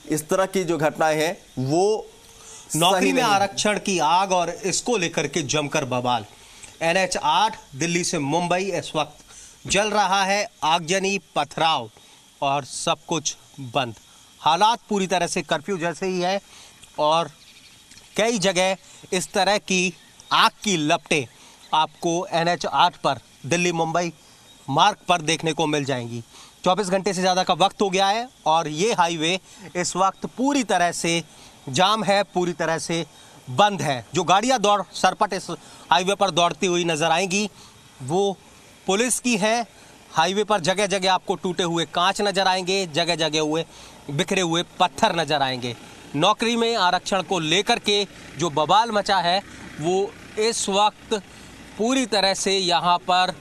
इस तरह की जो घटनाएं हैं वो नौकरी में आरक्षण की आग और इसको लेकर के जमकर बवाल। NH 8 दिल्ली से मुंबई इस वक्त जल रहा है, आगजनी, पथराव और सब कुछ बंद। हालात पूरी तरह से कर्फ्यू जैसे ही है और कई जगह इस तरह की आग की लपटें आपको NH 8 पर दिल्ली मुंबई मार्ग पर देखने को मिल जाएंगी। 24 घंटे से ज़्यादा का वक्त हो गया है और ये हाईवे इस वक्त पूरी तरह से जाम है, पूरी तरह से बंद है। जो गाड़ियां सरपट इस हाईवे पर दौड़ती हुई नजर आएंगी वो पुलिस की है। हाईवे पर जगह जगह आपको टूटे हुए कांच नजर आएंगे, जगह जगह हुए बिखरे हुए पत्थर नजर आएंगे। नौकरी में आरक्षण को लेकर के जो बवाल मचा है वो इस वक्त पूरी तरह से यहाँ पर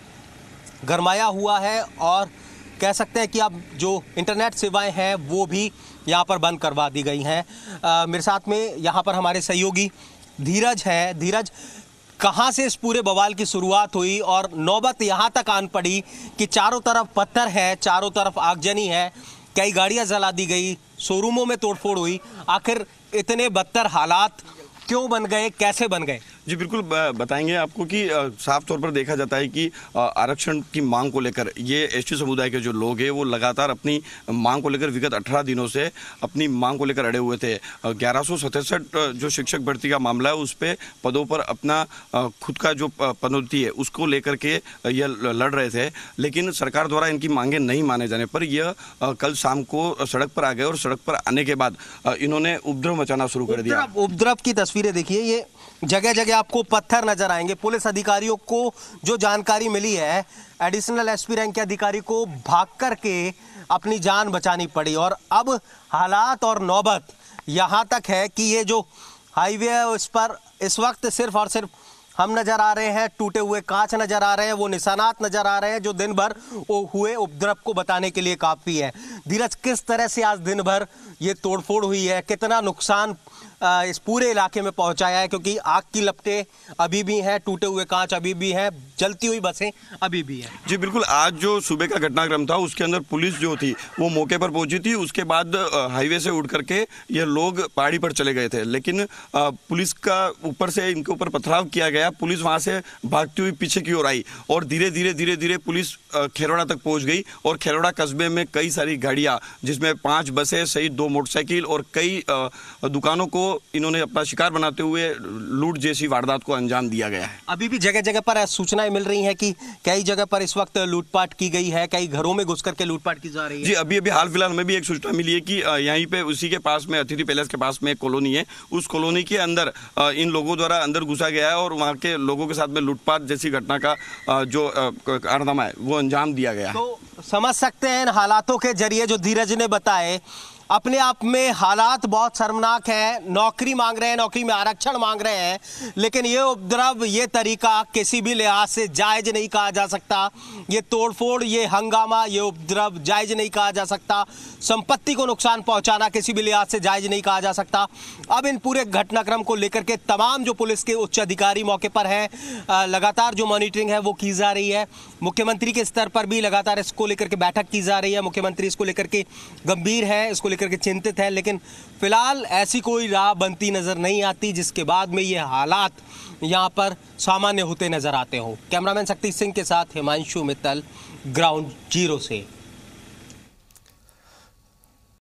गरमाया हुआ है और कह सकते हैं कि अब जो इंटरनेट सेवाएं हैं वो भी यहाँ पर बंद करवा दी गई हैं। मेरे साथ में यहाँ पर हमारे सहयोगी धीरज है। धीरज, कहाँ से इस पूरे बवाल की शुरुआत हुई और नौबत यहाँ तक आन पड़ी कि चारों तरफ पत्थर है, चारों तरफ आगजनी है, कई गाड़ियाँ जला दी गई, शोरूमों में तोड़फोड़ हुई। आखिर इतने बदतर हालात क्यों बन गए, कैसे बन गए? जी बिल्कुल बताएंगे आपको कि साफ तौर पर देखा जाता है कि आरक्षण की मांग को लेकर ये एसटी समुदाय के जो लोग हैं वो लगातार अपनी मांग को लेकर विगत 18 दिनों से अपनी मांग को लेकर अड़े हुए थे। 1167 जो शिक्षक भर्ती का मामला है उस पर पदों पर अपना खुद का जो पदोन्नति है उसको लेकर के ये लड़ रहे थे, लेकिन सरकार द्वारा इनकी मांगे नहीं माने जाने पर यह कल शाम को सड़क पर आ गए और सड़क पर आने के बाद इन्होंने उपद्रव मचाना शुरू कर दिया। उपद्रव की तस्वीरें देखिए, ये जगह जगह आपको पत्थर नजर आएंगे। पुलिस अधिकारियों को जो जानकारी मिली है, एडिशनल एसपी रैंक के अधिकारी को भाग करके अपनी जान बचानी पड़ी और अब हालात और नौबत यहां तक है कि ये जो हाईवे है उस पर इस वक्त सिर्फ और सिर्फ हम नजर आ रहे हैं, टूटे हुए कांच नजर आ रहे हैं, वो निशानात नजर आ रहे हैं जो दिन भर हुए उपद्रव को बताने के लिए काफी है। धीरज, किस तरह से आज दिन भर ये तोड़फोड़ हुई है, कितना नुकसान इस पूरे इलाके में पहुंचाया है? क्योंकि आग की लपटें अभी भी हैं, टूटे हुए कांच अभी भी हैं, जलती हुई बसें अभी भी हैं। जी बिल्कुल, आज जो सुबह का घटनाक्रम था उसके अंदर पुलिस जो थी वो मौके पर पहुंची थी। उसके बाद हाईवे से उड़ करके ये लोग पहाड़ी पर चले गए थे, लेकिन पुलिस का ऊपर से इनके ऊपर पथराव किया गया। पुलिस वहां से भागती हुई पीछे की ओर आई और धीरे धीरे पुलिस खेरौड़ा तक पहुंच गई और खेरौड़ा कस्बे में कई सारी गाड़ियां जिसमें 5 बसें सहित 2 मोटरसाइकिल और कई दुकानों को इन्होंने अपना शिकार बनाते हुए लूट जैसी वारदात को अंजाम दिया गया है। अभी भी जगह जगह पर सूचनाएं मिल रही हैं कि कई जगह पर इस वक्त लूटपाट की गई है, कई घरों में घुस करके लूटपाट की जा रही है। जी अभी हाल फिलहाल हमें भी एक सूचना मिली है कि यहीं पे उसी के पास में अतिथि पैलेस के पास में एक कॉलोनी है, उस कॉलोनी के अंदर इन लोगों द्वारा अंदर घुसा गया है और वहाँ के लोगों के साथ में लूटपाट जैसी घटना का जो कारनामा है वो अंजाम दिया गया है। तो समझ सकते हैं इन हालातों के जरिए जो धीरज ने बताए, अपने आप में हालात बहुत शर्मनाक है। नौकरी मांग रहे हैं, नौकरी में आरक्षण मांग रहे हैं, लेकिन ये उपद्रव, ये तरीका किसी भी लिहाज से जायज नहीं कहा जा सकता। ये तोड़फोड़, ये हंगामा, ये उपद्रव जायज नहीं कहा जा सकता। संपत्ति को नुकसान पहुंचाना किसी भी लिहाज से जायज नहीं कहा जा सकता। अब इन पूरे घटनाक्रम को लेकर के तमाम जो पुलिस के उच्च अधिकारी मौके पर हैं, लगातार जो मॉनिटरिंग है वो की जा रही है। मुख्यमंत्री के स्तर पर भी लगातार इसको लेकर के बैठक की जा रही है। मुख्यमंत्री इसको लेकर के गंभीर है, इसको लेकर के चिंतित है, लेकिन फिलहाल ऐसी कोई राह बनती नजर नहीं आती जिसके बाद में ये हालात यहाँ पर सामान्य होते नजर आते हो। कैमरामैन शक्ति सिंह के साथ हिमांशु मित्तल, ग्राउंड जीरो से।